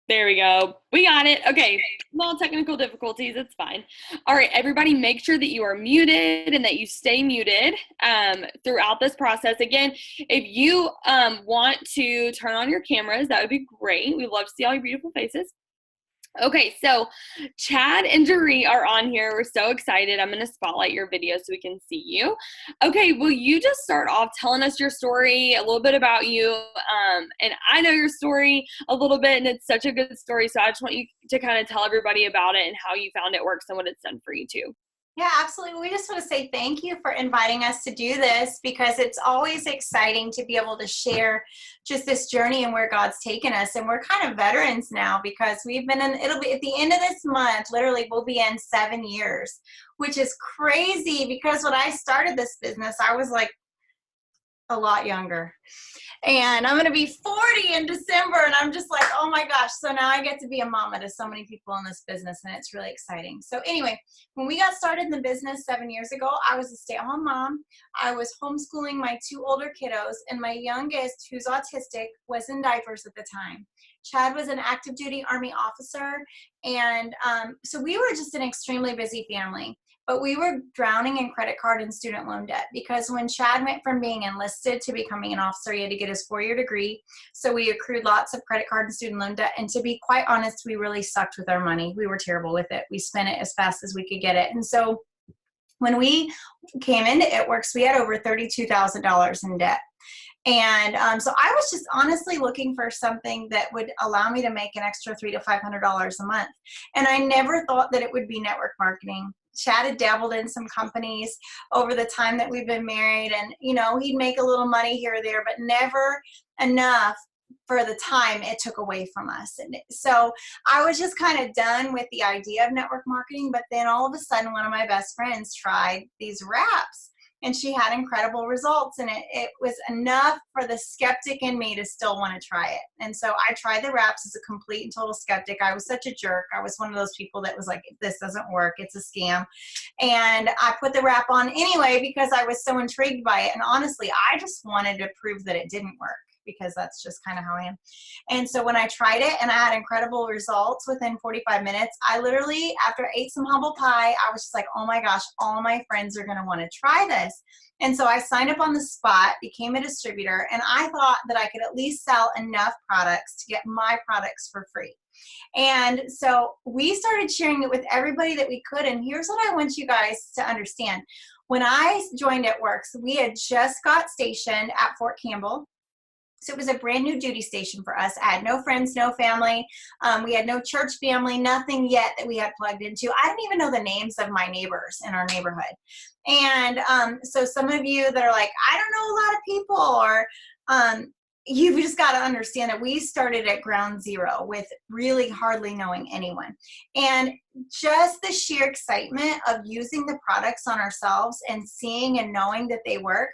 There we go. We got it. Okay. Small technical difficulties. It's fine. All right, everybody, make sure that you are muted and that you stay muted throughout this process. Again, if you want to turn on your cameras, that would be great. We'd love to see all your beautiful faces. Okay, so Chad and Jaree are on here. We're so excited. I'm going to spotlight your video so we can see you. Okay, will you just start off telling us your story, a little bit about you? And I know your story a little bit, and it's such a good story, so I just want you to kind of tell everybody about it and how you found it works and what it's done for you too. Yeah, absolutely. We just want to say thank you for inviting us to do this, because it's always exciting to be able to share just this journey and where God's taken us. And we're kind of veterans now, because we've been in, it'll be at the end of this month, literally we'll be in 7 years, which is crazy, because when I started this business, I was like a lot younger. And I'm going to be 40 in December. And I'm just like, oh my gosh. So now I get to be a mama to so many people in this business. And it's really exciting. So anyway, when we got started in the business 7 years ago, I was a stay-at-home mom. I was homeschooling my 2 older kiddos. And my youngest, who's autistic, was in diapers at the time. Chad was an active duty Army officer. And so we were just an extremely busy family. But we were drowning in credit card and student loan debt, because when Chad went from being enlisted to becoming an officer, he had to get his 4-year degree. So we accrued lots of credit card and student loan debt. And to be quite honest, we really sucked with our money. We were terrible with it. We spent it as fast as we could get it. And so when we came into ItWorks, we had over $32,000 in debt. And so I was just honestly looking for something that would allow me to make an extra $300 to $500 a month. And I never thought that it would be network marketing. Chad had dabbled in some companies over the time that we've been married, and you know, he'd make a little money here or there, but never enough for the time it took away from us. And so I was just kind of done with the idea of network marketing. But then all of a sudden, one of my best friends tried these wraps, and she had incredible results. And it was enough for the skeptic in me to still want to try it. And so I tried the wraps as a complete and total skeptic. I was such a jerk. I was one of those people that was like, if this doesn't work, it's a scam. And I put the wrap on anyway, because I was so intrigued by it. And honestly, I just wanted to prove that it didn't work, because that's just kind of how I am. And so when I tried it and I had incredible results within 45 minutes, I literally, after I ate some humble pie, I was just like, oh my gosh, all my friends are going to want to try this. And so I signed up on the spot, became a distributor, and I thought that I could at least sell enough products to get my products for free. And so we started sharing it with everybody that we could. And here's what I want you guys to understand. When I joined ItWorks, we had just got stationed at Fort Campbell. So it was a brand new duty station for us. I had no friends, no family. We had no church family, nothing yet that we had plugged into. I didn't even know the names of my neighbors in our neighborhood. And so some of you that are like, I don't know a lot of people, or you've just got to understand that we started at ground zero with really hardly knowing anyone. And just the sheer excitement of using the products on ourselves and seeing and knowing that they work,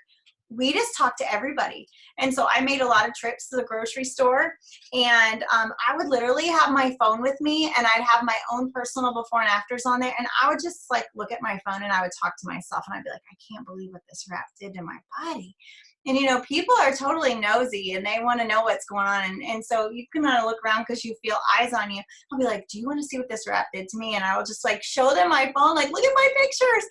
we just talked to everybody. And so I made a lot of trips to the grocery store, and I would literally have my phone with me, and I'd have my own personal before and afters on there. And I would just like look at my phone and I would talk to myself, and I'd be like, I can't believe what this wrap did to my body. And, you know, people are totally nosy and they want to know what's going on. And so you can kind of look around because you feel eyes on you. I'll be like, do you want to see what this wrap did to me? And I will just like show them my phone, like, look at my pictures.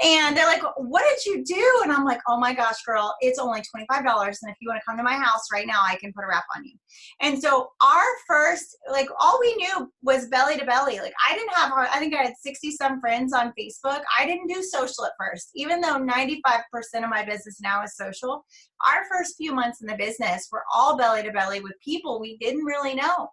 And they're like, what did you do? And I'm like, oh my gosh, girl, it's only $25. And if you want to come to my house right now, I can put a wrap on you. And so our first, like, all we knew was belly to belly. Like, I didn't have, I think I had 60 some friends on Facebook. I didn't do social at first, even though 95% of my business now is social. Our first few months in the business were all belly to belly with people we didn't really know.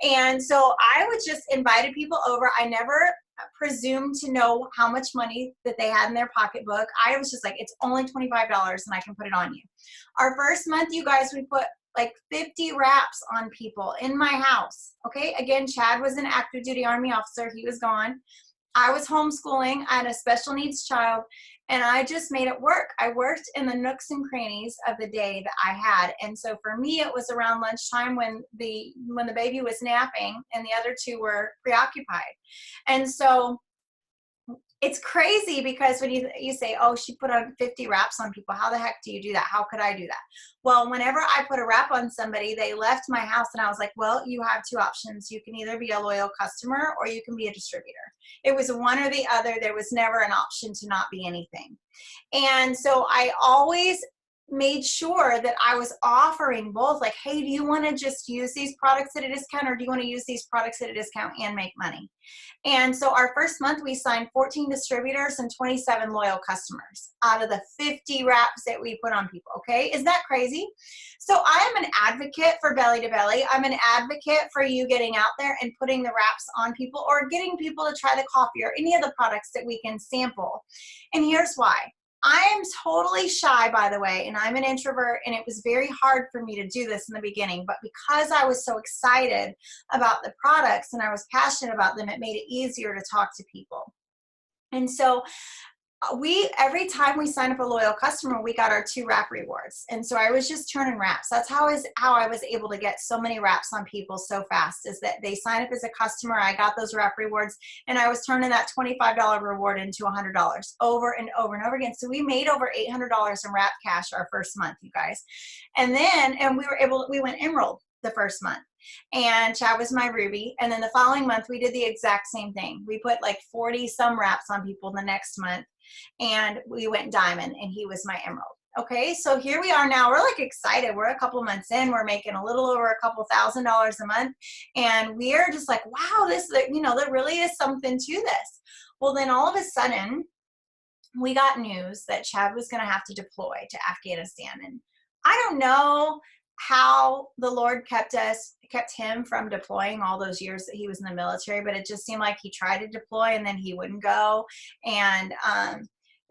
And so I would just invited people over. I never presumed to know how much money that they had in their pocketbook. I was just like, it's only $25 and I can put it on you. Our first month, you guys, we put like 50 wraps on people in my house. Okay. Again, Chad was an active duty Army officer. He was gone. I was homeschooling. I had a special needs child, and I just made it work. I worked in the nooks and crannies of the day that I had. And so for me, it was around lunchtime when the baby was napping and the other two were preoccupied. And so it's crazy because when you say, oh, she put on 50 wraps on people, how the heck do you do that? How could I do that? Well, whenever I put a wrap on somebody, they left my house and I was like, well, you have two options. You can either be a loyal customer or you can be a distributor. It was one or the other. There was never an option to not be anything. And so I always made sure that I was offering both, like, hey, do you want to just use these products at a discount, or do you want to use these products at a discount and make money? And so our first month we signed 14 distributors and 27 loyal customers out of the 50 wraps that we put on people. Okay, is that crazy? So I am an advocate for belly to belly. I'm an advocate for you getting out there and putting the wraps on people, or getting people to try the coffee or any of the products that we can sample. And here's why. I am totally shy, by the way, and I'm an introvert, and it was very hard for me to do this in the beginning, but because I was so excited about the products and I was passionate about them, it made it easier to talk to people. And so every time we signed up a loyal customer, we got our 2 wrap rewards. And so I was just turning wraps. That's how I was able to get so many wraps on people so fast, is that they sign up as a customer. I got those wrap rewards, and I was turning that $25 reward into $100 over and over and over again. So we made over $800 in wrap cash our first month, you guys. And we went Emerald the first month. And Chad was my Ruby. And then the following month, we did the exact same thing. We put like 40 some wraps on people the next month, and we went Diamond, and he was my Emerald. Okay, so here we are now. We're like excited. We're a couple months in. We're making a little over a couple $1,000s a month. And we're just like, wow, there really is something to this. Well, then all of a sudden, we got news that Chad was going to have to deploy to Afghanistan. And I don't know how the Lord kept him from deploying all those years that he was in the military, but it just seemed like he tried to deploy and then he wouldn't go. And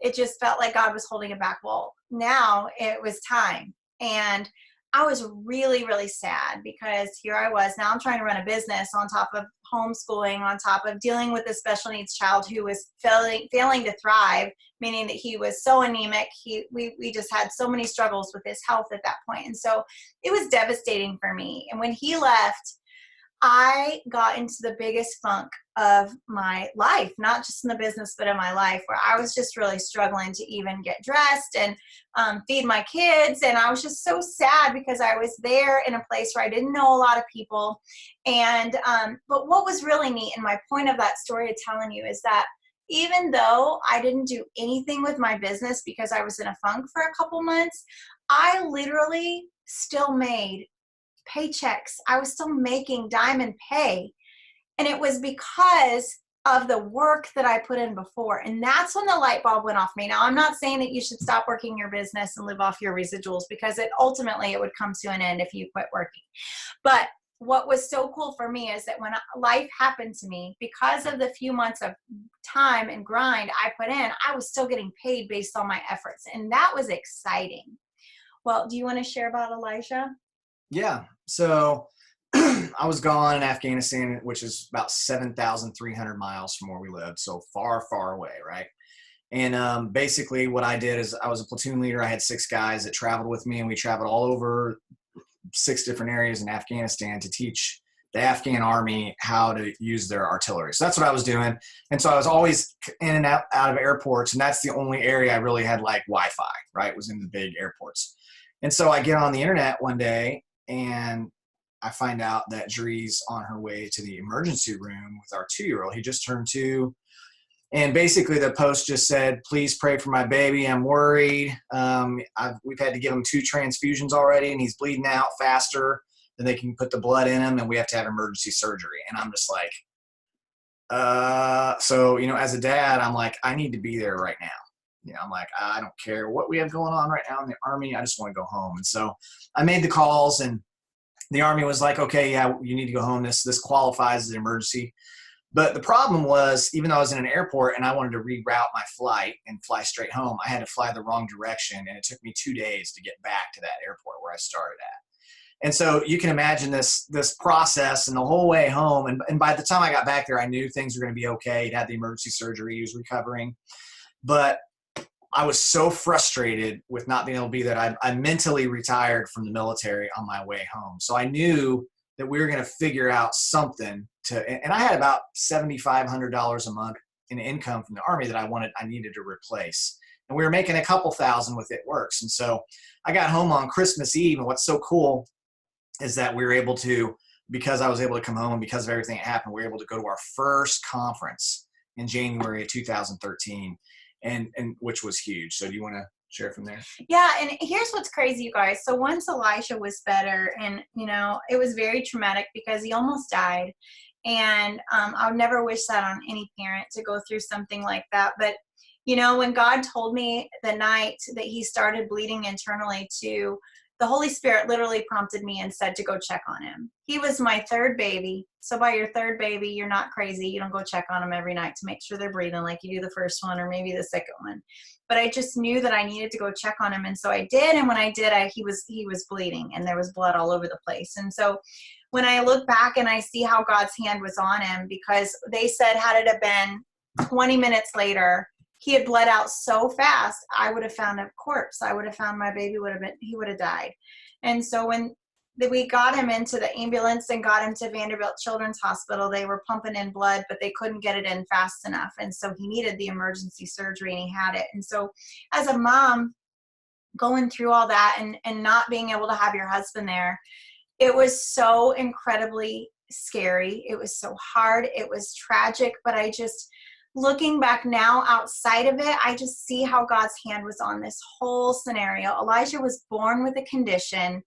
it just felt like God was holding it back. Well, now it was time. And I was really, really sad, because here I was. Now I'm trying to run a business on top of homeschooling, on top of dealing with a special needs child who was failing to thrive, meaning that he was so anemic. We just had so many struggles with his health at that point. And so it was devastating for me. And when he left, I got into the biggest funk of my life, not just in the business, but in my life, where I was just really struggling to even get dressed and feed my kids. And I was just so sad, because I was there in a place where I didn't know a lot of people. And but what was really neat, and my point of that story of telling you, is that even though I didn't do anything with my business because I was in a funk for a couple months, I literally still made paychecks. I was still making Diamond pay. And it was because of the work that I put in before. And that's when the light bulb went off me. Now, I'm not saying that you should stop working your business and live off your residuals, because ultimately it would come to an end if you quit working. But what was so cool for me is that when life happened to me, because of the few months of time and grind I put in, I was still getting paid based on my efforts. And that was exciting. Well, do you want to share about Elijah? Yeah. So I was gone in Afghanistan, which is about 7,300 miles from where we lived. So far, far away. Right. And basically what I did is I was a platoon leader. I had 6 guys that traveled with me, and we traveled all over 6 different areas in Afghanistan to teach the Afghan army how to use their artillery. So that's what I was doing. And so I was always in and out of airports. And that's the only area I really had like Wi-Fi, right? Was in the big airports. And so I get on the internet one day, and I find out that Jaree's on her way to the emergency room with our 2-year-old. He just turned 2. And basically the post just said, please pray for my baby. I'm worried. We've had to give him 2 transfusions already, and he's bleeding out faster than they can put the blood in him, and we have to have emergency surgery. And I'm just like, so, as a dad, I'm like, I need to be there right now. I'm like, I don't care what we have going on right now in the Army. I just want to go home. And so I made the calls, and the Army was like, okay, yeah, you need to go home. This qualifies as an emergency. But the problem was, even though I was in an airport and I wanted to reroute my flight and fly straight home, I had to fly the wrong direction, and it took me 2 days to get back to that airport where I started at. And so you can imagine this process, and the whole way home. And by the time I got back there, I knew things were going to be okay. He'd had the emergency surgery. He was recovering. But I was so frustrated with not being able to be there. I mentally retired from the military on my way home. So I knew that we were going to figure out something and I had about $7,500 a month in income from the Army that I needed to replace. And we were making a couple thousand with It Works. And so I got home on Christmas Eve. And what's so cool is that we were able to, because I was able to come home and because of everything that happened, we were able to go to our first conference in January of 2013, and which was huge. So do you want to share from there? Yeah, and here's what's crazy, you guys. So once Elijah was better, and it was very traumatic because he almost died, and I would never wish that on any parent to go through something like that. But when God told me the night that he started bleeding internally, the Holy Spirit literally prompted me and said to go check on him. He was my third baby. So by your third baby, you're not crazy. You don't go check on them every night to make sure they're breathing like you do the first one or maybe the second one. But I just knew that I needed to go check on him. And so I did. And when I did, he was bleeding and there was blood all over the place. And so when I look back and I see how God's hand was on him, because they said, had it have been 20 minutes later, he had bled out so fast, I would have found a corpse. I would have found my baby he would have died. And so when we got him into the ambulance and got him to Vanderbilt Children's Hospital, they were pumping in blood, but they couldn't get it in fast enough. And so he needed the emergency surgery and he had it. And so as a mom going through all that and not being able to have your husband there, it was so incredibly scary. It was so hard. It was tragic, but looking back now outside of it, I just see how God's hand was on this whole scenario. Elijah was born with a condition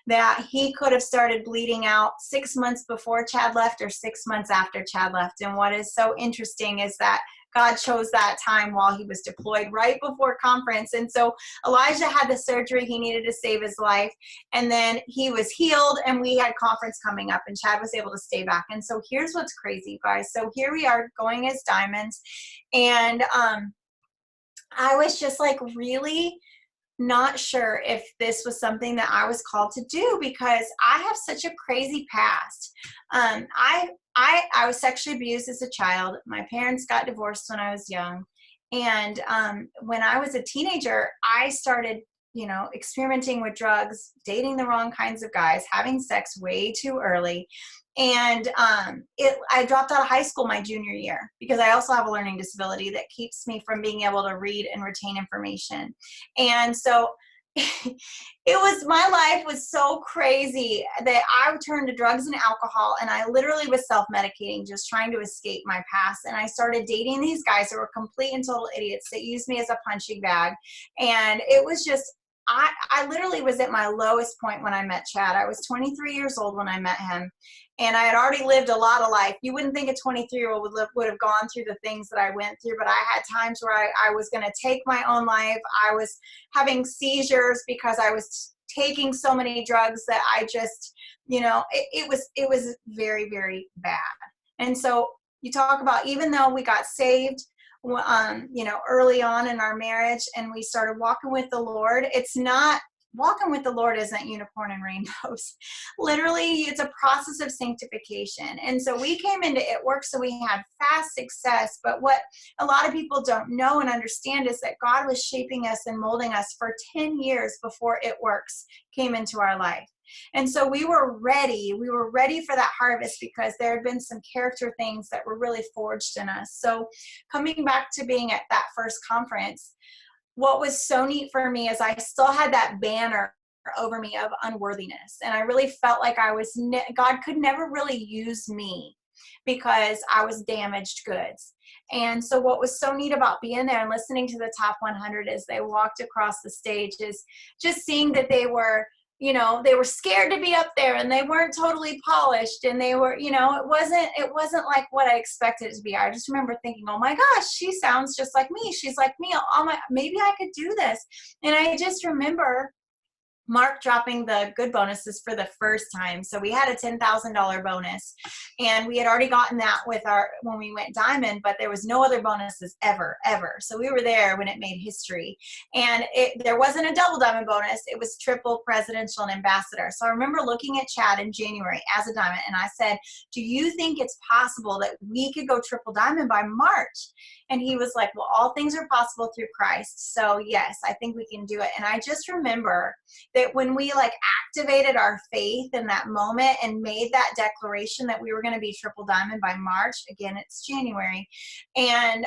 that he could have started bleeding out 6 months before Chad left or 6 months after Chad left. And what is so interesting is that God chose that time while he was deployed right before conference. And so Elijah had the surgery he needed to save his life. And then he was healed and we had conference coming up and Chad was able to stay back. And so here's what's crazy, guys. So here we are going as diamonds. And I was just really not sure if this was something that I was called to do because I have such a crazy past. I was sexually abused as a child. My parents got divorced when I was young. And when I was a teenager, I started, experimenting with drugs, dating the wrong kinds of guys, having sex way too early. And I dropped out of high school my junior year because I also have a learning disability that keeps me from being able to read and retain information. And so my life was so crazy that I turned to drugs and alcohol, and I literally was self-medicating, just trying to escape my past. And I started dating these guys that were complete and total idiots that used me as a punching bag. And it was just, I literally was at my lowest point when I met Chad. I was 23 years old when I met him, and I had already lived a lot of life. You wouldn't think a 23-year-old would have gone through the things that I went through, but I had times where I was going to take my own life. I was having seizures because I was taking so many drugs that I just, it was very, very bad. And so you talk about, even though we got saved, early on in our marriage and we started walking with the Lord, walking with the Lord isn't unicorn and rainbows. Literally, it's a process of sanctification. And so we came into It Works, so we had fast success. But what a lot of people don't know and understand is that God was shaping us and molding us for 10 years before It Works came into our life. And so we were ready. We were ready for that harvest because there had been some character things that were really forged in us. So coming back to being at that first conference, what was so neat for me is I still had that banner over me of unworthiness. And I really felt like God could never really use me because I was damaged goods. And so what was so neat about being there and listening to the top 100 as they walked across the stage is just seeing that they were scared to be up there and they weren't totally polished and they were, it wasn't like what I expected it to be. I just remember thinking, oh my gosh, she sounds just like me. She's like me. Maybe I could do this. And I just remember Mark dropping the good bonuses for the first time. So we had a $10,000 bonus and we had already gotten that when we went diamond, but there was no other bonuses ever. So we were there when it made history, and there wasn't a double diamond bonus. It was triple presidential and ambassador. So I remember looking at Chad in January as a diamond and I said, do you think it's possible that we could go triple diamond by March? And he was like, well, all things are possible through Christ. So yes, I think we can do it. And I just remember that when we like activated our faith in that moment and made that declaration that we were going to be triple diamond by March, again, it's January. And,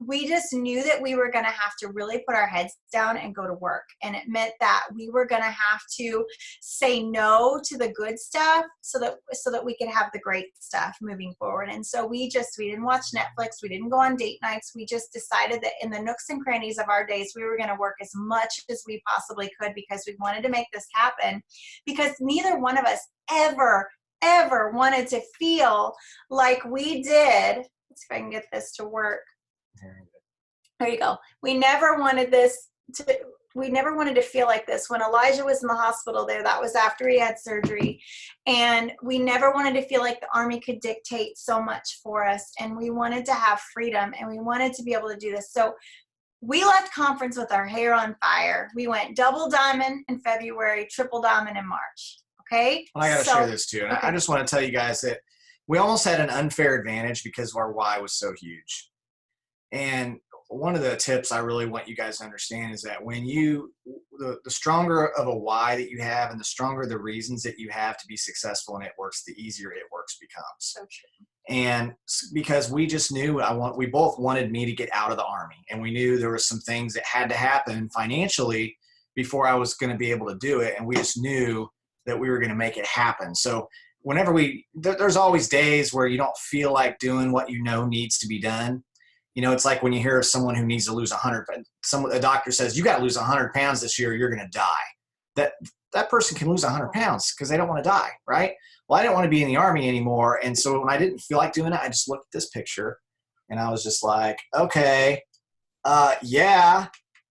we just knew that we were going to have to really put our heads down and go to work. And it meant that we were going to have to say no to the good stuff so that we could have the great stuff moving forward. And so we didn't watch Netflix. We didn't go on date nights. We just decided that in the nooks and crannies of our days, we were going to work as much as we possibly could because we wanted to make this happen, because neither one of us ever wanted to feel like we did. Let's see if I can get this to work. There you go. We never wanted to feel like this. When Elijah was in the hospital there, that was after he had surgery. And we never wanted to feel like the Army could dictate so much for us. And we wanted to have freedom, and we wanted to be able to do this. So we left conference with our hair on fire. We went double diamond in February, triple diamond in March. Okay? Well, I got to share this too. And okay. I just want to tell you guys that we almost had an unfair advantage because our why was so huge. And one of the tips I really want you guys to understand is that when the stronger of a why that you have and the stronger the reasons that you have to be successful and it works, the easier it works becomes. So true. And because we just knew we both wanted me to get out of the Army, and we knew there were some things that had to happen financially before I was going to be able to do it. And we just knew that we were going to make it happen. So whenever there's always days where you don't feel like doing what you know needs to be done. You know, it's like when you hear of someone who needs to lose 100, a doctor says, you got to lose 100 pounds this year, you're going to die. That person can lose 100 pounds because they don't want to die, right? Well, I didn't want to be in the Army anymore. And so when I didn't feel like doing it, I just looked at this picture and I was just like, okay, yeah,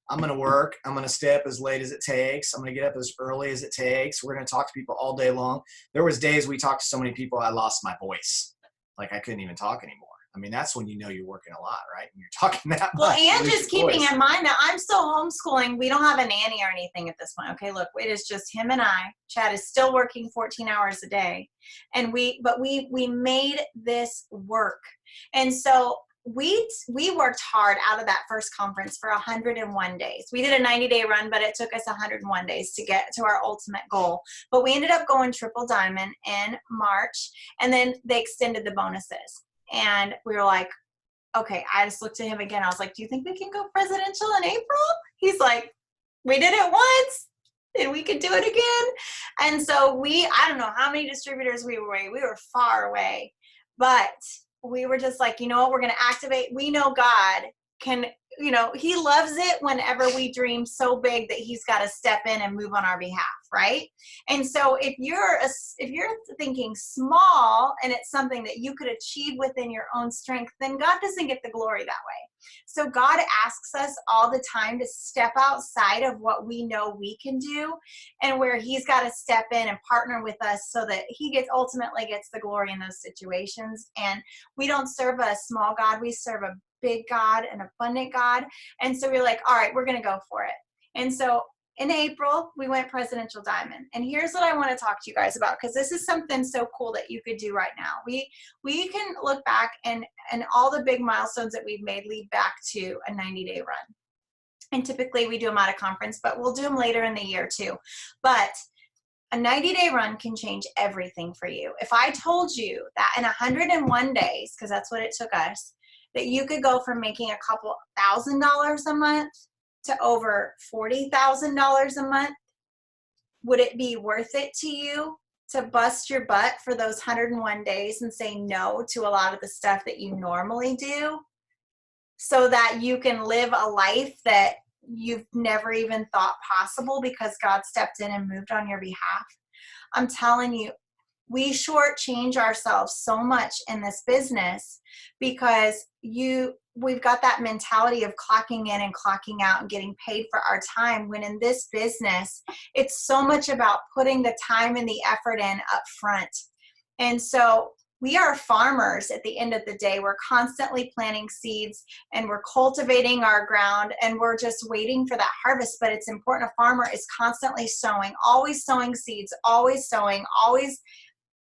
I'm going to work. I'm going to stay up as late as it takes. I'm going to get up as early as it takes. We're going to talk to people all day long. There was days we talked to so many people, I lost my voice. Like I couldn't even talk anymore. I mean, that's when you know you're working a lot, right? When you're talking that much. Well, and just keeping in mind that I'm still homeschooling. We don't have a nanny or anything at this point. Okay, look, it is just him and I. Chad is still working 14 hours a day. And we made this work. And so we worked hard out of that first conference for 101 days. We did a 90-day run, but it took us 101 days to get to our ultimate goal. But we ended up going triple diamond in March, and then they extended the bonuses. And we were like, okay, I just looked at him again. I was like, do you think we can go presidential in April? He's like, we did it once and we could do it again. And so I don't know how many distributors we were far away, but we were just like, you know what, we're going to activate. We know God can, he loves it whenever we dream so big that he's got to step in and move on our behalf, right? And so if you're thinking small and it's something that you could achieve within your own strength, then God doesn't get the glory that way. So God asks us all the time to step outside of what we know we can do, and where he's got to step in and partner with us so that he ultimately gets the glory in those situations. And we don't serve a small God, we serve a big God, an abundant God. And so we're like, all right, we're going to go for it. And so in April, we went presidential diamond. And here's what I want to talk to you guys about, because this is something so cool that you could do right now. We can look back, and all the big milestones that we've made lead back to a 90-day run. And typically we do them at a conference, but we'll do them later in the year too. But a 90-day run can change everything for you. If I told you that in 101 days, because that's what it took us, that you could go from making a couple $1,000s a month to over $40,000 a month, would it be worth it to you to bust your butt for those 101 days and say no to a lot of the stuff that you normally do so that you can live a life that you've never even thought possible because God stepped in and moved on your behalf? I'm telling you, we shortchange ourselves so much in this business because we've got that mentality of clocking in and clocking out and getting paid for our time, when in this business, it's so much about putting the time and the effort in up front. And so we are farmers at the end of the day. We're constantly planting seeds and we're cultivating our ground and we're just waiting for that harvest. But it's important. A farmer is constantly sowing, always sowing seeds, always sowing, always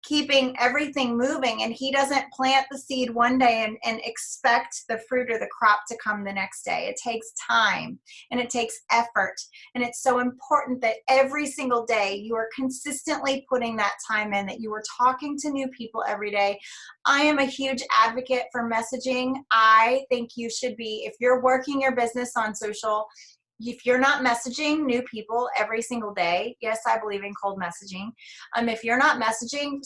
keeping everything moving. And he doesn't plant the seed one day and expect the fruit or the crop to come the next day. It takes time and it takes effort. And it's so important that every single day you are consistently putting that time in, that you are talking to new people every day. I am a huge advocate for messaging. I think you should be, if you're working your business on social, if you're not messaging new people every single day, yes, I believe in cold messaging. If you're not messaging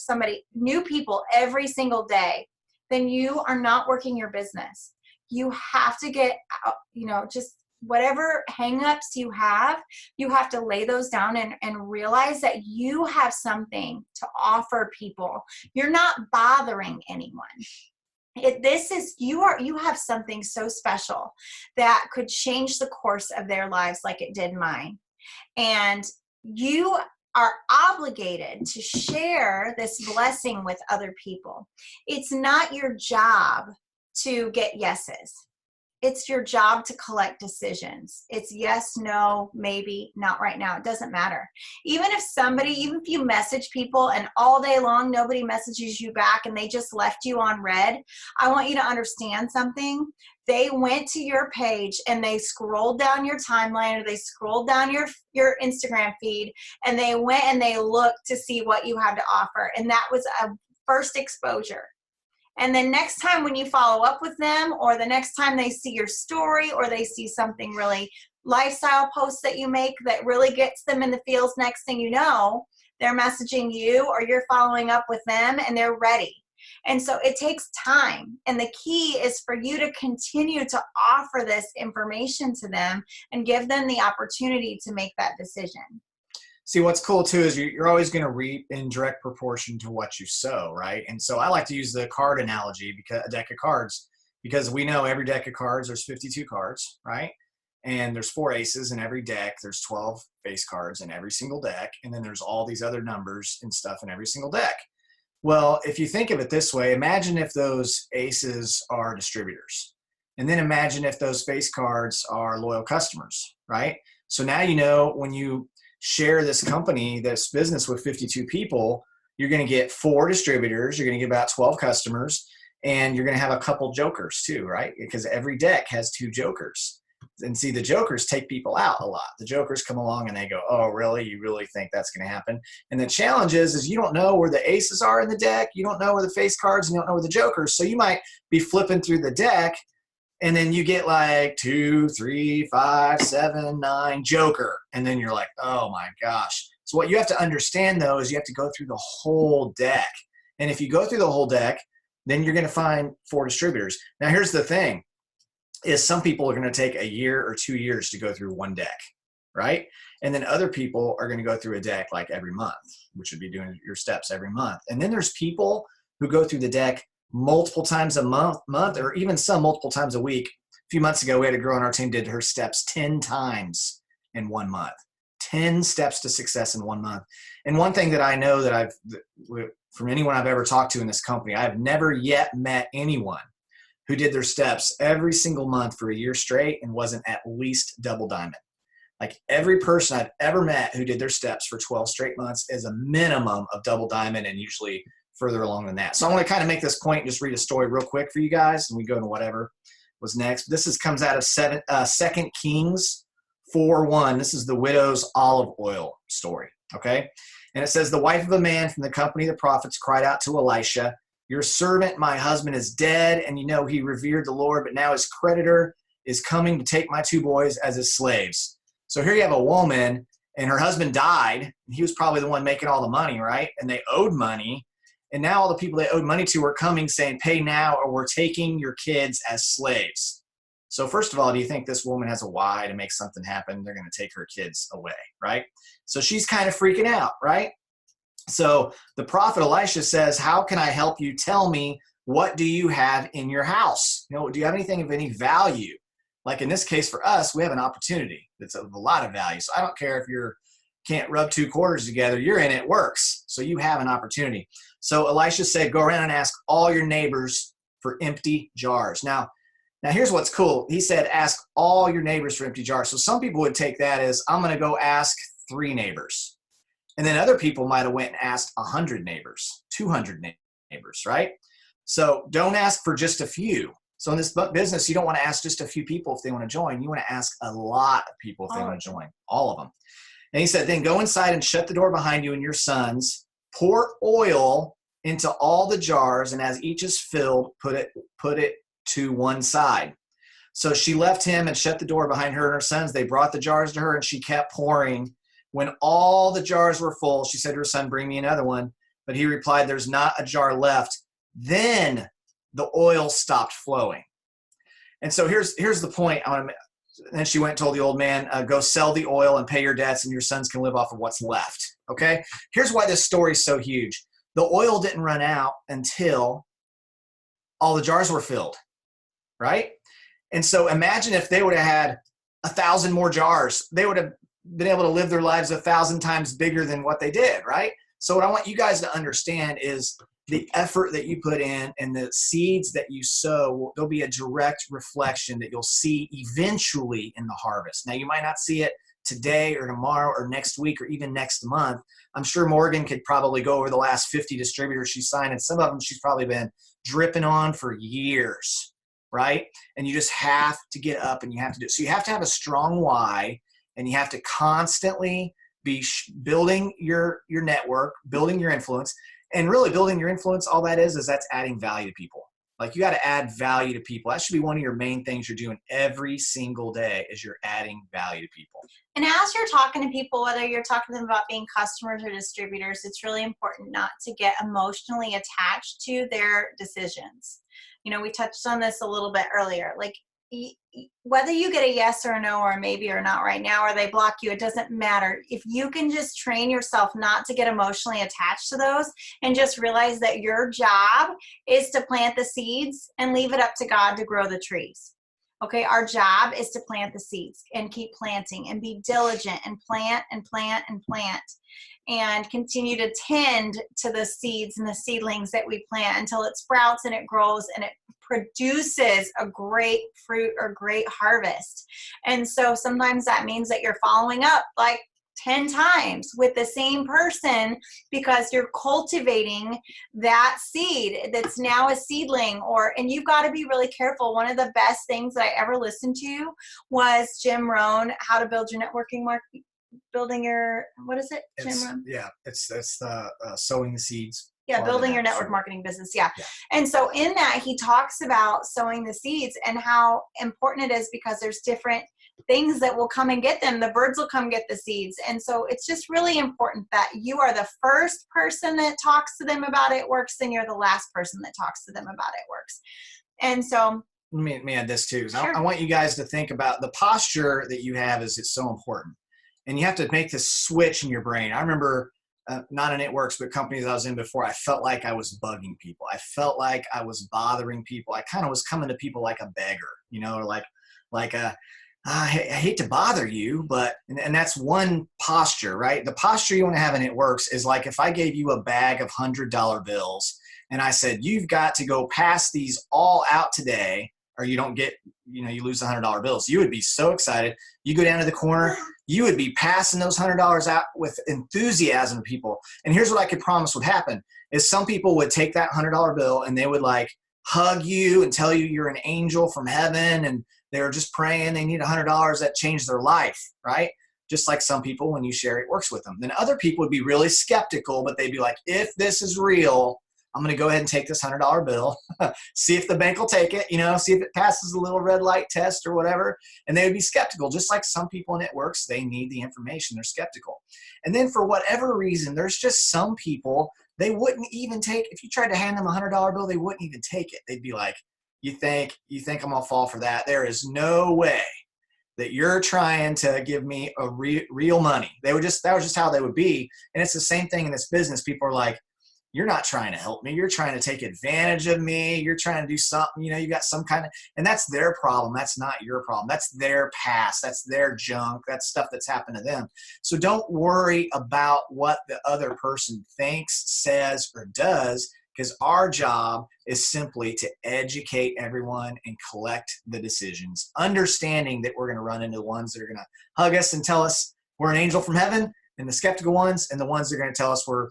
new people every single day, then you are not working your business. You have to get out, just whatever hangups you have to lay those down and realize that you have something to offer people. You're not bothering anyone. You have something so special that could change the course of their lives like it did mine. And you are obligated to share this blessing with other people. It's not your job to get yeses. It's your job to collect decisions. It's yes, no, maybe, not right now. It doesn't matter. Even if you message people and all day long nobody messages you back and they just left you on red, I want you to understand something. They went to your page and they scrolled down your timeline, or they scrolled down your Instagram feed, and they went and they looked to see what you have to offer. And that was a first exposure. And then next time when you follow up with them, or the next time they see your story, or they see something really lifestyle posts that you make that really gets them in the feels, next thing you know, they're messaging you or you're following up with them and they're ready. And so it takes time. And the key is for you to continue to offer this information to them and give them the opportunity to make that decision. See, what's cool too is you're always going to reap in direct proportion to what you sow, right? And so I like to use the card analogy, because a deck of cards, because we know every deck of cards, there's 52 cards, right? And there's 4 aces in every deck. There's 12 face cards in every single deck. And then there's all these other numbers and stuff in every single deck. Well, if you think of it this way, imagine if those aces are distributors. And then imagine if those face cards are loyal customers, right? So now you know when you share this business with 52 people, you're going to get 4 distributors, you're going to get about 12 customers, and you're going to have a couple jokers too, right? Because every deck has 2 jokers. And see, the jokers take people out a lot. The jokers come along and they go, oh, really? You really think that's going to happen? And the challenge is you don't know where the aces are in the deck, you don't know where the face cards, and you don't know where the jokers. So you might be flipping through the deck, and then you get like 2, 3, 5, 7, 9 joker. And then you're like, oh my gosh. So what you have to understand though, is you have to go through the whole deck. And if you go through the whole deck, then you're going to find 4 distributors. Now here's the thing, is some people are going to take a year or 2 years to go through one deck, right? And then other people are going to go through a deck like every month, which would be doing your steps every month. And then there's people who go through the deck multiple times a month, or even some multiple times a week. A few months ago, we had a girl on our team did her steps 10 times in 1 month. 10 steps to success in 1 month. And one thing that I know that from anyone I've ever talked to in this company, I have never yet met anyone who did their steps every single month for a year straight and wasn't at least double diamond. Like every person I've ever met who did their steps for 12 straight months is a minimum of double diamond, and usually further along than that. So I want to kind of make this point, just read a story real quick for you guys, and we go into whatever was next. This comes out of 2 Kings 4:1. This is the widow's olive oil story, okay? And it says, the wife of a man from the company of the prophets cried out to Elisha, your servant, my husband, is dead, and you know he revered the Lord, but now his creditor is coming to take my 2 boys as his slaves. So here you have a woman, and her husband died, and he was probably the one making all the money, right? And they owed money. And now all the people they owed money to are coming saying, pay now or we're taking your kids as slaves. So first of all, do you think this woman has a why to make something happen? They're going to take her kids away, right? So she's kind of freaking out, right? So the prophet Elisha says, how can I help you? Tell me, what do you have in your house? Do you have anything of any value? Like in this case for us, we have an opportunity that's of a lot of value. So I don't care if you can't rub 2 quarters together, you're in, it works. So you have an opportunity. So Elisha said, go around and ask all your neighbors for empty jars. Now here's what's cool. He said, ask all your neighbors for empty jars. So some people would take that as, I'm going to go ask 3 neighbors. And then other people might have went and asked 100 neighbors, 200 neighbors, right? So don't ask for just a few. So in this business, you don't want to ask just a few people if they want to join. You want to ask a lot of people if they want to join, all of them. And he said, then go inside and shut the door behind you and your sons. Pour oil into all the jars, and as each is filled, put it to one side. So she left him and shut the door behind her and her sons. They brought the jars to her, and she kept pouring. When all the jars were full, she said to her son, bring me another one. But he replied, there's not a jar left. Then the oil stopped flowing. And so here's the point. Then she went and told the old man, go sell the oil and pay your debts, and your sons can live off of what's left. Okay? Here's why this story is so huge. The oil didn't run out until all the jars were filled, right? And so imagine if they would have had 1,000 more jars. They would have been able to live their lives 1,000 times bigger than what they did, right? So what I want you guys to understand is the effort that you put in and the seeds that you sow, there'll be a direct reflection that you'll see eventually in the harvest. Now, you might not see it today or tomorrow or next week or even next month. I'm sure Morgan could probably go over the last 50 distributors she signed, and some of them she's probably been dripping on for years, right? And you just have to get up and you have to do it. So you have to have a strong why, and you have to constantly be building your network, building your influence. And really building your influence, all that is that's adding value to people. Like, you got to add value to people. That should be one of your main things you're doing every single day, is you're adding value to people. And as you're talking to people, whether you're talking to them about being customers or distributors, it's really important not to get emotionally attached to their decisions. You know, we touched on this a little bit earlier. Like, whether you get a yes or a no or a maybe or not right now, or they block you, it doesn't matter. If you can just train yourself not to get emotionally attached to those and just realize that your job is to plant the seeds and leave it up to God to grow the trees. Okay, our job is to plant the seeds and keep planting and be diligent and plant and plant and plant and continue to tend to the seeds and the seedlings that we plant until it sprouts and it grows and it produces a great fruit or great harvest. And so sometimes that means that you're following up like 10 times with the same person because you're cultivating that seed that's now a seedling. And you've got to be really careful. One of the best things that I ever listened to was Jim Rohn, How to Build Your Networking Market, Building Your, what is it, Jim Rohn? Yeah, it's the sowing the seeds. Yeah, building your network marketing business. Yeah. And so in that, he talks about sowing the seeds and how important it is because there's different things that will come and get them. The birds will come get the seeds. And so it's just really important that you are the first person that talks to them about It Works, and you're the last person that talks to them about It Works. And so let me add this too. Sure. I want you guys to think about the posture that you have. It's so important. And you have to make this switch in your brain. I remember not in It Works, but companies I was in before, I felt like I was bugging people. I felt like I was bothering people. I kind of was coming to people like a beggar, you know, or I hate to bother you, but, and that's one posture, right? The posture you want to have in It Works is like if I gave you a bag of $100 bills and I said, you've got to go pass these all out today, or you don't get, you know, you lose the $100 bills. You would be so excited. You go down to the corner, you would be passing those $100 out with enthusiasm to people. And here's what I could promise would happen is some people would take that $100 bill and they would like hug you and tell you you're an angel from heaven. And they were just praying they need $100 that changed their life, right? Just like some people, when you share It Works with them. Then other people would be really skeptical, but they'd be like, if this is real, I'm going to go ahead and take this $100 bill, see if the bank will take it, you know, see if it passes a little red light test or whatever. And they would be skeptical, just like some people in It Works, they need the information. They're skeptical. And then for whatever reason, there's just some people, they wouldn't even take, if you tried to hand them a $100 bill, they wouldn't even take it. They'd be like, you think I'm going to fall for that? There is no way that you're trying to give me a real money. That was just how they would be. And it's the same thing in this business. People are like, you're not trying to help me. You're trying to take advantage of me. You're trying to do something, you know, you got some kind of, and that's their problem. That's not your problem. That's their past. That's their junk. That's stuff that's happened to them. So don't worry about what the other person thinks, says, or does, because our job is simply to educate everyone and collect the decisions, understanding that we're going to run into the ones that are going to hug us and tell us we're an angel from heaven. and the skeptical ones, and the ones that are going to tell us we're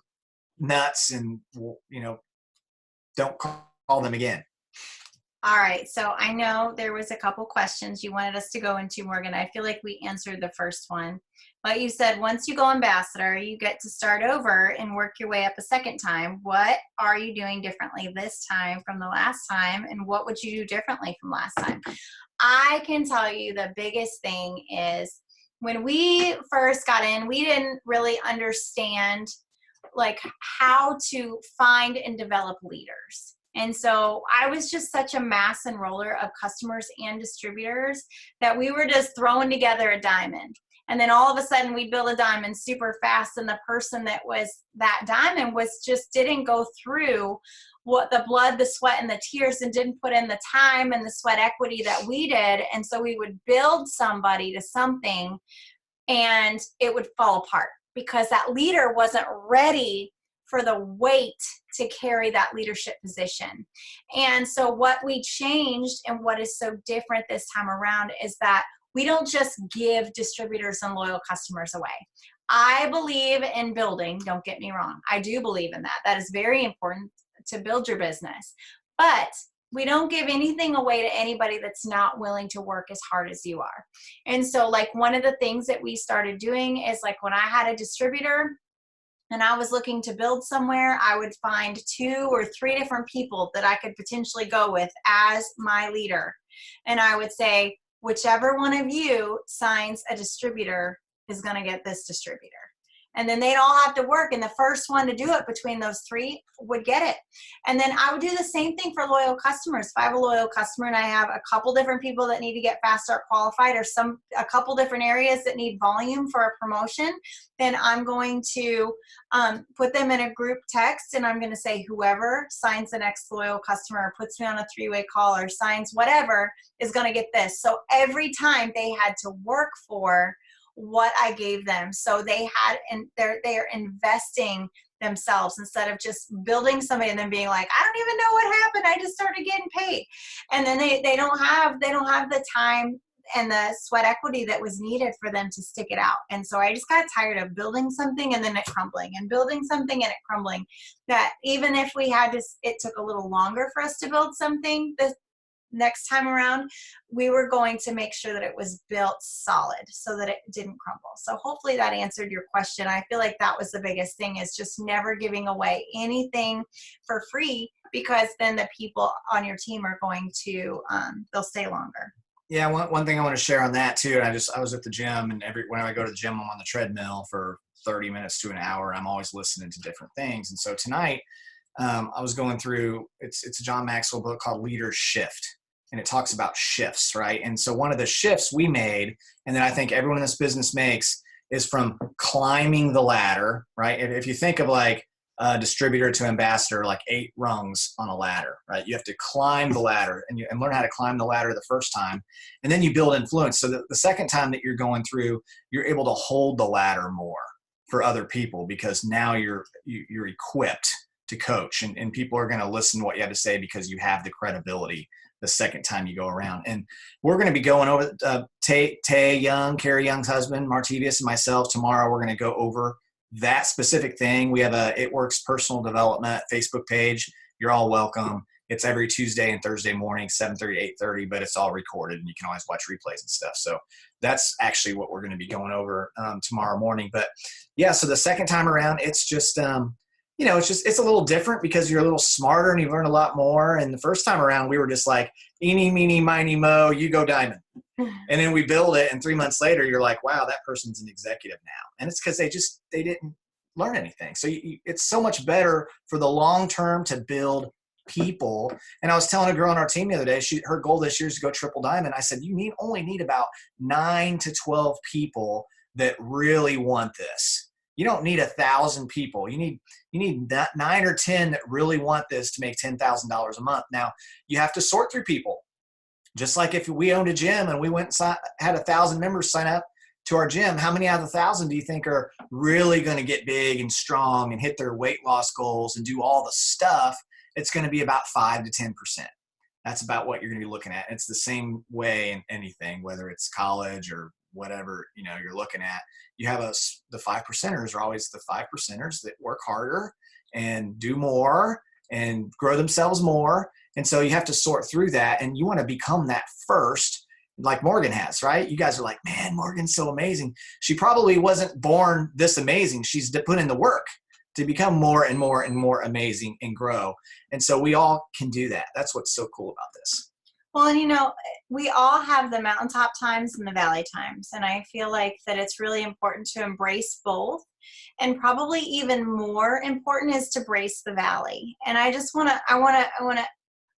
nuts and, you know, don't call them again. All right. So I know there was a couple questions you wanted us to go into, Morgan. I feel like we answered the first one, but you said once you go ambassador, you get to start over and work your way up a second time. What are you doing differently this time from the last time? And what would you do differently from last time? I can tell you the biggest thing is when we first got in, we didn't really understand like how to find and develop leaders. And so I was just such a mass enroller of customers and distributors that we were just throwing together a diamond. And then all of a sudden we built a diamond super fast, and the person that was that diamond was just didn't go through what the blood, the sweat, and the tears, and didn't put in the time and the sweat equity that we did. And so we would build somebody to something and it would fall apart because that leader wasn't ready for the weight to carry that leadership position. And so what we changed and what is so different this time around is that we don't just give distributors and loyal customers away. I believe in building, don't get me wrong. I do believe in that. That is very important to build your business. But we don't give anything away to anybody that's not willing to work as hard as you are. And so like one of the things that we started doing is like when I had a distributor and I was looking to build somewhere, I would find 2 or 3 different people that I could potentially go with as my leader. And I would say, whichever one of you signs a distributor is going to get this distributor. And then they'd all have to work, and the first one to do it between those 3 would get it. And then I would do the same thing for loyal customers. If I have a loyal customer and I have a couple different people that need to get fast start qualified, or a couple different areas that need volume for a promotion, then I'm going to put them in a group text, and I'm going to say whoever signs the next loyal customer or puts me on a 3-way call or signs whatever is going to get this. So every time they had to work for what I gave them. So they had, and they are investing themselves instead of just building somebody and then being like, I don't even know what happened. I just started getting paid. And then they don't have the time and the sweat equity that was needed for them to stick it out. And so I just got tired of building something and then it crumbling and building something and it crumbling, that even if we had to, it took a little longer for us to build something the next time around, we were going to make sure that it was built solid so that it didn't crumble. So hopefully that answered your question. I feel like that was the biggest thing, is just never giving away anything for free, because then the people on your team are going to, they'll stay longer. Yeah, one thing I want to share on that too, and I was at the gym, and when I go to the gym, I'm on the treadmill for 30 minutes to an hour. I'm always listening to different things. And so tonight, I was going through, it's a John Maxwell book called Leader's Shift, and it talks about shifts, right? And so one of the shifts we made, and then I think everyone in this business makes, is from climbing the ladder, right? If you think of like a distributor to ambassador, like 8 rungs on a ladder, right? You have to climb the ladder and learn how to climb the ladder the first time, and then you build influence. So the second time that you're going through, you're able to hold the ladder more for other people, because now you're equipped to coach, and people are going to listen to what you have to say because you have the credibility the second time you go around. And we're going to be going over Tay Young, Carrie Young's husband, Martivius, and myself tomorrow. We're going to go over that specific thing. We have a It Works Personal Development Facebook page. You're all welcome. It's every Tuesday and Thursday morning, 7:30, 8:30, but it's all recorded and you can always watch replays and stuff. So that's actually what we're going to be going over tomorrow morning. But yeah, so the second time around, it's just, it's a little different because you're a little smarter and you've learned a lot more. And the first time around, we were just like, eeny, meeny, miny, mo, you go diamond. And then we build it, and 3 months later, you're like, wow, that person's an executive now. And it's because they didn't learn anything. So it's so much better for the long term to build people. And I was telling a girl on our team the other day, her goal this year is to go triple diamond. I said, you only need about 9 to 12 people that really want this. You don't need 1,000 people. You need 9 or 10 that really want this to make $10,000 a month. Now, you have to sort through people. Just like if we owned a gym and we went and had 1,000 members sign up to our gym, how many out of 1,000 do you think are really going to get big and strong and hit their weight loss goals and do all the stuff? It's going to be about 5 to 10%. That's about what you're going to be looking at. It's the same way in anything, whether it's college or whatever, you're looking at. You have the 5%ers are always the 5%ers that work harder and do more and grow themselves more. And so you have to sort through that, and you want to become that first, like Morgan has, right? You guys are like, man, Morgan's so amazing. She probably wasn't born this amazing. She's put in the work to become more and more and more amazing and grow. And so we all can do that. That's what's so cool about this. Well, and we all have the mountaintop times and the valley times. And I feel like that it's really important to embrace both. And probably even more important is to embrace the valley. And I want to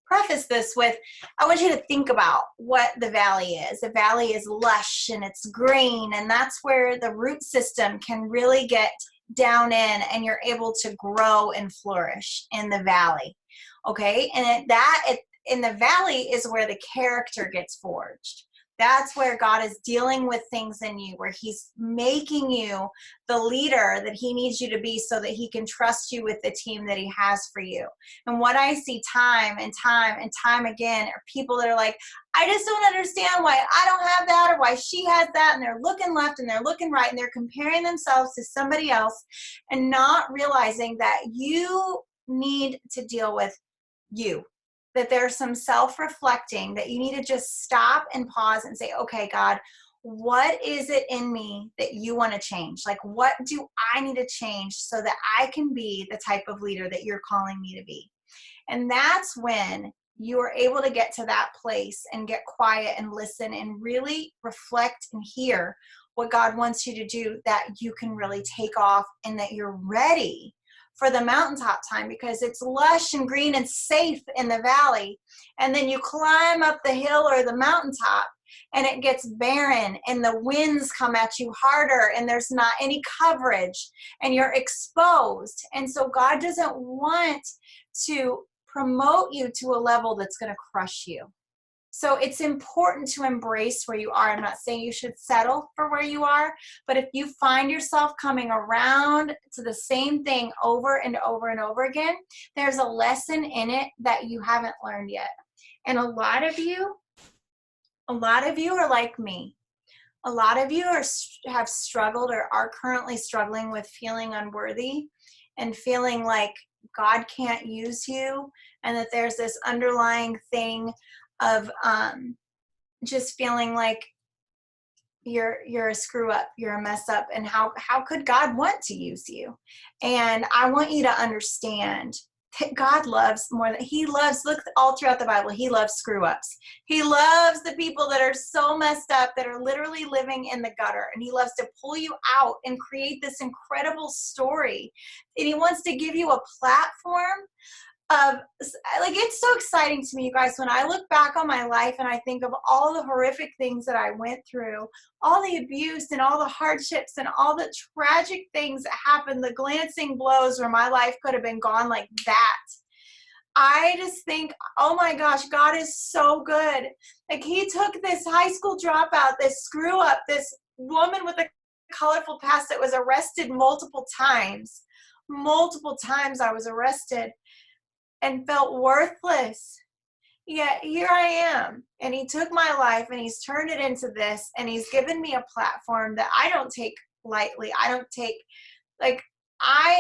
preface this with, I want you to think about what the valley is. The valley is lush and it's green, and that's where the root system can really get down in, and you're able to grow and flourish in the valley. Okay, and in the valley is where the character gets forged. That's where God is dealing with things in you, where he's making you the leader that he needs you to be so that he can trust you with the team that he has for you. And what I see time and time and time again are people that are like, I just don't understand why I don't have that, or why she has that. And they're looking left and they're looking right, and they're comparing themselves to somebody else and not realizing that you need to deal with you. That there's some self-reflecting that you need to just stop and pause and say, okay, God, what is it in me that you want to change? Like, what do I need to change so that I can be the type of leader that you're calling me to be? And that's when you are able to get to that place and get quiet and listen and really reflect and hear what God wants you to do, that you can really take off and that you're ready for the mountaintop time, because it's lush and green and safe in the valley. And then you climb up the hill or the mountaintop and it gets barren and the winds come at you harder and there's not any coverage and you're exposed. And so God doesn't want to promote you to a level that's going to crush you. So it's important to embrace where you are. I'm not saying you should settle for where you are, but if you find yourself coming around to the same thing over and over and over again, there's a lesson in it that you haven't learned yet. And a lot of you are like me. A lot of you have struggled or are currently struggling with feeling unworthy and feeling like God can't use you, and that there's this underlying thing of just feeling like you're a screw up, you're a mess up, and how could God want to use you? And I want you to understand that God loves more than he loves. Look all throughout the Bible, he loves screw ups. He loves the people that are so messed up, that are literally living in the gutter, and he loves to pull you out and create this incredible story. And he wants to give you a platform of, like, it's so exciting to me, you guys, when I look back on my life and I think of all the horrific things that I went through, all the abuse and all the hardships and all the tragic things that happened, the glancing blows where my life could have been gone like that. I just think, oh my gosh, God is so good. Like, he took this high school dropout, this screw up, this woman with a colorful past that was arrested multiple times. Multiple times I was arrested and felt worthless. Yet here I am, and he took my life and he's turned it into this, and he's given me a platform that I don't take lightly. I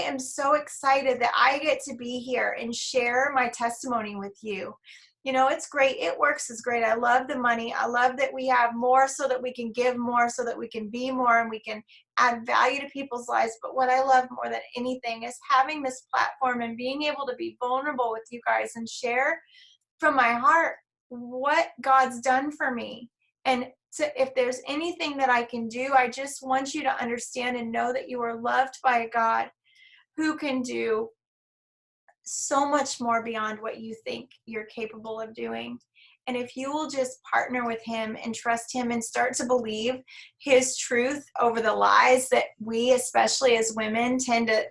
am so excited that I get to be here and share my testimony with you. You know, it's great. It Works is great. I love the money. I love that we have more so that we can give more, so that we can be more, and we can add value to people's lives. But what I love more than anything is having this platform and being able to be vulnerable with you guys and share from my heart what God's done for me. And if there's anything that I can do, I just want you to understand and know that you are loved by a God who can do so much more beyond what you think you're capable of doing. And if you will just partner with him and trust him and start to believe his truth over the lies that we, especially as women,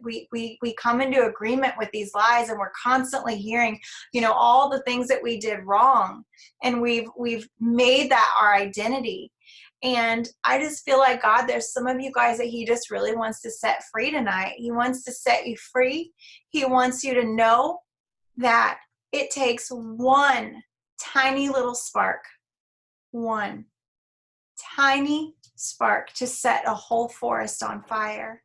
we come into agreement with these lies, and we're constantly hearing, all the things that we did wrong, and we've made that our identity. And I just feel like God, there's some of you guys that he just really wants to set free tonight. He wants to set you free. He wants you to know that it takes one tiny little spark, one tiny spark to set a whole forest on fire.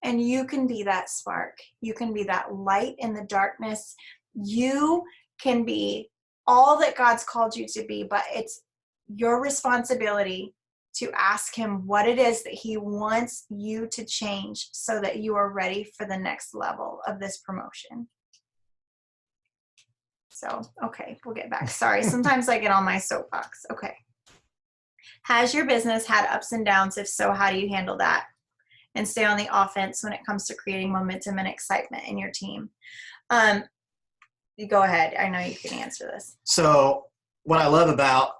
And you can be that spark. You can be that light in the darkness. You can be all that God's called you to be, but it's your responsibility to ask him what it is that he wants you to change so that you are ready for the next level of this promotion. So, okay, we'll get back. Sorry, sometimes I get on my soapbox. Okay. Has your business had ups and downs? If so, how do you handle that? And stay on the offense when it comes to creating momentum and excitement in your team. You go ahead. I know you can answer this. So what I love about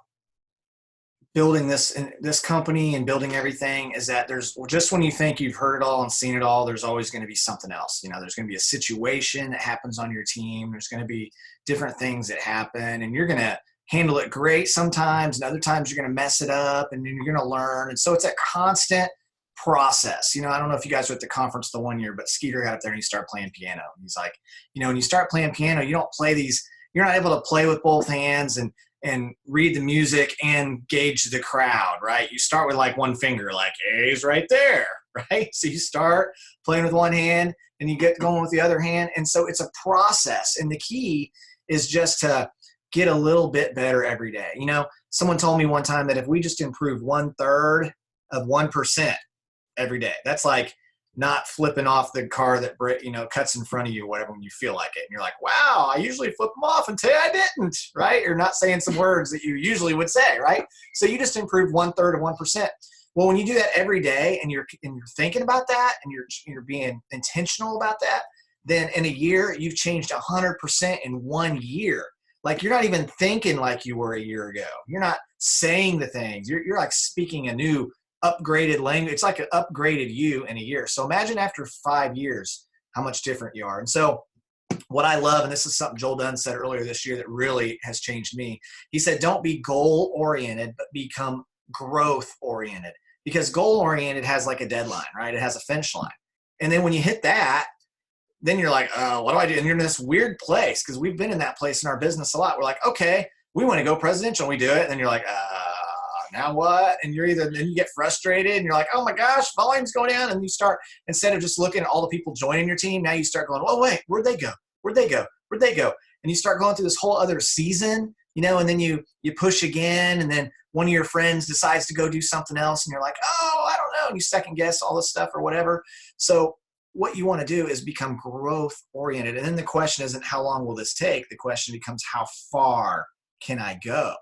building this company and building everything is that there's just when you think you've heard it all and seen it all, there's always going to be something else. You know, there's going to be a situation that happens on your team. There's going to be different things that happen, and you're going to handle it great sometimes, and other times you're going to mess it up, and then you're going to learn. And so it's a constant process. You know, I don't know if you guys were at the conference the one year, but Skeeter got up there and he started playing piano. He's like, you know, when you start playing piano, you don't play these, you're not able to play with both hands and read the music and gauge the crowd, right? You start with like one finger, like A's right there, right? So you start playing with one hand and you get going with the other hand. And so it's a process. And the key is just to get a little bit better every day. You know, someone told me one time that if we just improve 1/3 of 1% every day, that's like not flipping off the car that, you know, cuts in front of you or whatever when you feel like it. And you're like, wow, I usually flip them off until I didn't, right? You're not saying some words that you usually would say, right? So you just improved 1/3 of 1%. Well, when you do that every day and you're thinking about that and you're being intentional about that, then in a year, you've changed 100% in 1 year. Like you're not even thinking like you were a year ago. You're not saying the things. You're like speaking a new upgraded language. It's like an upgraded you in a year. So imagine after 5 years, how much different you are. And so what I love, and this is something Joel Dunn said earlier this year that really has changed me. He said, don't be goal oriented, but become growth oriented, because goal oriented has like a deadline, right? It has a finish line. And then when you hit that, then you're like, what do I do? And you're in this weird place, because we've been in that place in our business a lot. We're like, okay, we want to go presidential. And we do it. And then you're like, now what? And then you get frustrated and you're like, oh my gosh, volume's going down. And you start, instead of just looking at all the people joining your team, now you start going, oh wait, where'd they go? Where'd they go? Where'd they go? And you start going through this whole other season, you know, and then you push again. And then one of your friends decides to go do something else. And you're like, oh, I don't know. And you second guess all this stuff or whatever. So what you want to do is become growth oriented. And then the question isn't how long will this take? The question becomes, how far can I go?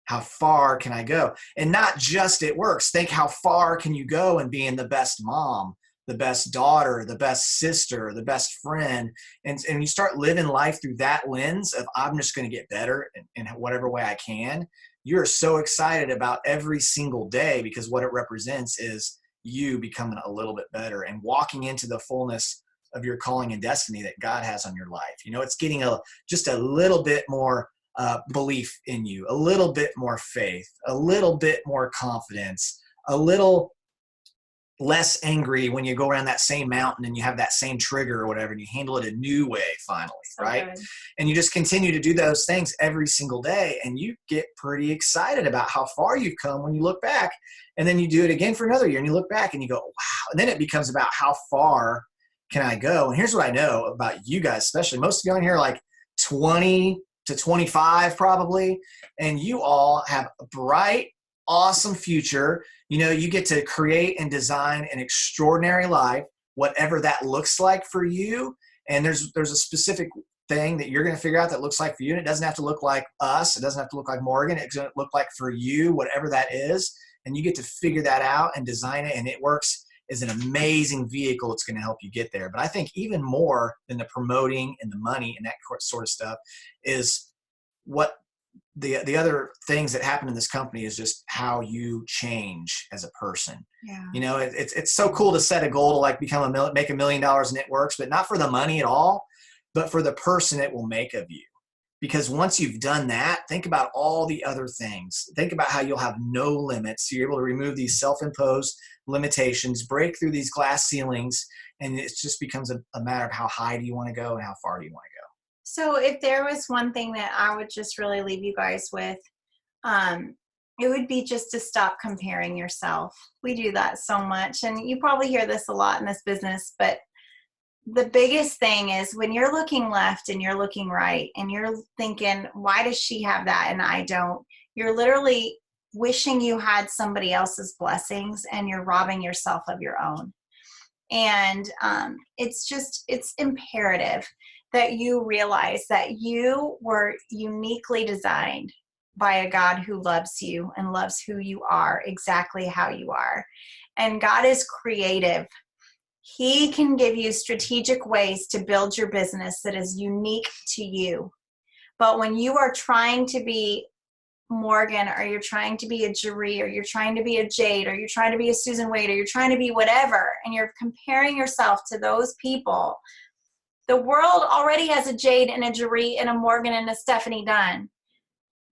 How far can I go? And not just it works. Think, how far can you go in being the best mom, the best daughter, the best sister, the best friend? And you start living life through that lens of, I'm just going to get better in whatever way I can. You're so excited about every single day, because what it represents is you becoming a little bit better and walking into the fullness of your calling and destiny that God has on your life. You know, it's getting just a little bit more belief in you, a little bit more faith, a little bit more confidence, a little less angry when you go around that same mountain and you have that same trigger or whatever, and you handle it a new way finally, so right? Good. And you just continue to do those things every single day, and you get pretty excited about how far you've come when you look back. And then you do it again for another year and you look back and you go, wow. And then it becomes about, how far can I go? And here's what I know about you guys, especially most of you on here, like 20 to 25 probably, and you all have a bright, awesome future. You know, you get to create and design an extraordinary life, whatever that looks like for you. And there's a specific thing that you're going to figure out that looks like for you. And it doesn't have to look like us. It doesn't have to look like Morgan. It's going to look like for you, whatever that is. And you get to figure that out and design it. And it works as an amazing vehicle. It's going to help you get there. But I think even more than the promoting and the money and that sort of stuff is what the other things that happen in this company is just how you change as a person. Yeah. You know, it's so cool to set a goal to like make $1 million and it works, but not for the money at all, but for the person it will make of you. Because once you've done that, think about all the other things. Think about how you'll have no limits. So you're able to remove these self-imposed limitations, break through these glass ceilings, and it just becomes a matter of how high do you want to go and how far do you want to go. So if there was one thing that I would just really leave you guys with, it would be just to stop comparing yourself. We do that so much. And you probably hear this a lot in this business, but the biggest thing is when you're looking left and you're looking right and you're thinking, why does she have that and I don't? You're literally wishing you had somebody else's blessings and you're robbing yourself of your own. And it's imperative that you realize that you were uniquely designed by a God who loves you and loves who you are, exactly how you are. And God is creative. He can give you strategic ways to build your business that is unique to you. But when you are trying to be Morgan, or you're trying to be a Jaree, or you're trying to be a Jade, or you're trying to be a Susan Wade, or you're trying to be whatever, and you're comparing yourself to those people, the world already has a Jade and a Jaree and a Morgan and a Stephanie Dunn.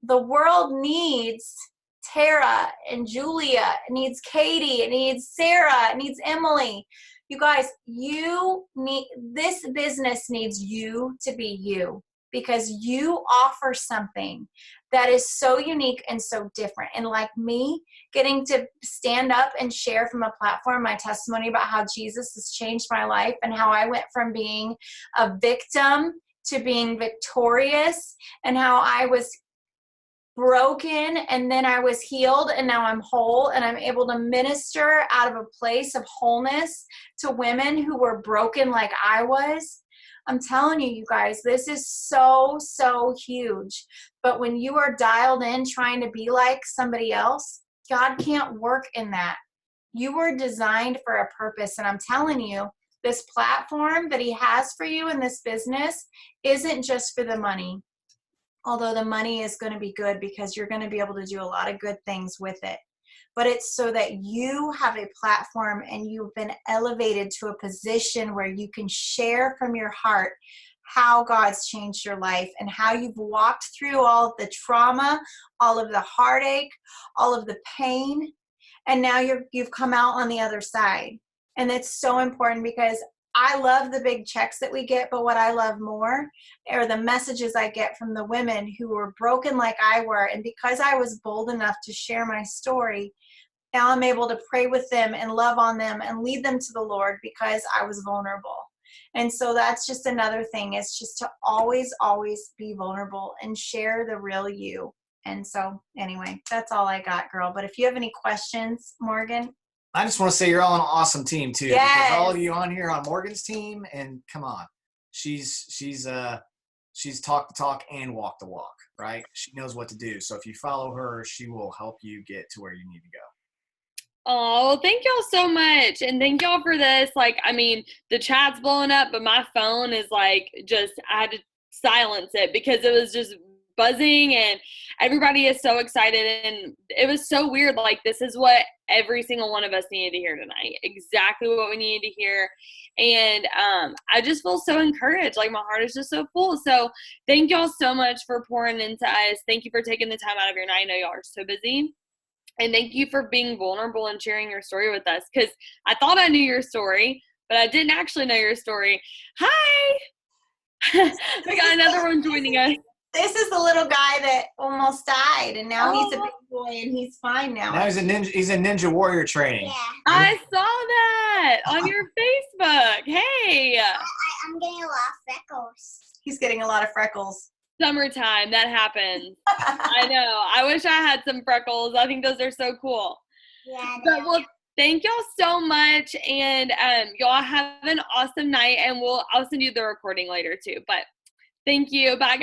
The world needs Tara and Julia. It needs Katie. It needs Sarah. It needs Emily. You guys, this business needs you to be you, because you offer something that is so unique and so different. And like me, getting to stand up and share from a platform my testimony about how Jesus has changed my life and how I went from being a victim to being victorious, and how I was broken and then I was healed and now I'm whole, and I'm able to minister out of a place of wholeness to women who were broken like I was. I'm telling you, you guys, this is so, so huge. But when you are dialed in trying to be like somebody else, God can't work in that. You were designed for a purpose. And I'm telling you, this platform that he has for you in this business isn't just for the money. Although the money is going to be good because you're going to be able to do a lot of good things with it. But it's so that you have a platform and you've been elevated to a position where you can share from your heart how God's changed your life and how you've walked through all of the trauma, all of the heartache, all of the pain, and now you've come out on the other side. And it's so important, because I love the big checks that we get, but what I love more are the messages I get from the women who were broken like I were. And because I was bold enough to share my story, now I'm able to pray with them and love on them and lead them to the Lord because I was vulnerable. And so that's just another thing, is just to always, always be vulnerable and share the real you. And so anyway, that's all I got, girl. But if you have any questions, Morgan. I just want to say you're all an awesome team too. Yes. Because all of you on here on Morgan's team, and come on, she's talk the talk and walk the walk, right? She knows what to do. So if you follow her, she will help you get to where you need to go. Oh, thank y'all so much. And thank y'all for this. Like, I mean, the chat's blowing up, but my phone is like, I had to silence it because it was just buzzing, and everybody is so excited. And it was so weird. Like, this is what every single one of us needed to hear tonight. Exactly what we needed to hear. And I just feel so encouraged. Like, my heart is just so full. So thank y'all so much for pouring into us. Thank you for taking the time out of your night. I know y'all are so busy. And thank you for being vulnerable and sharing your story with us, because I thought I knew your story, but I didn't actually know your story. Hi! We got another one joining us. This is the little guy that almost died, and now he's a big boy, and he's fine now. Now he's in Ninja Warrior training. Yeah. I saw that on your Facebook. Hey! I'm getting a lot of freckles. He's getting a lot of freckles. Summertime, that happens. I know. I wish I had some freckles. I think those are so cool. Yeah. But well, thank y'all so much, and y'all have an awesome night, and I'll send you the recording later too. But thank you. Bye.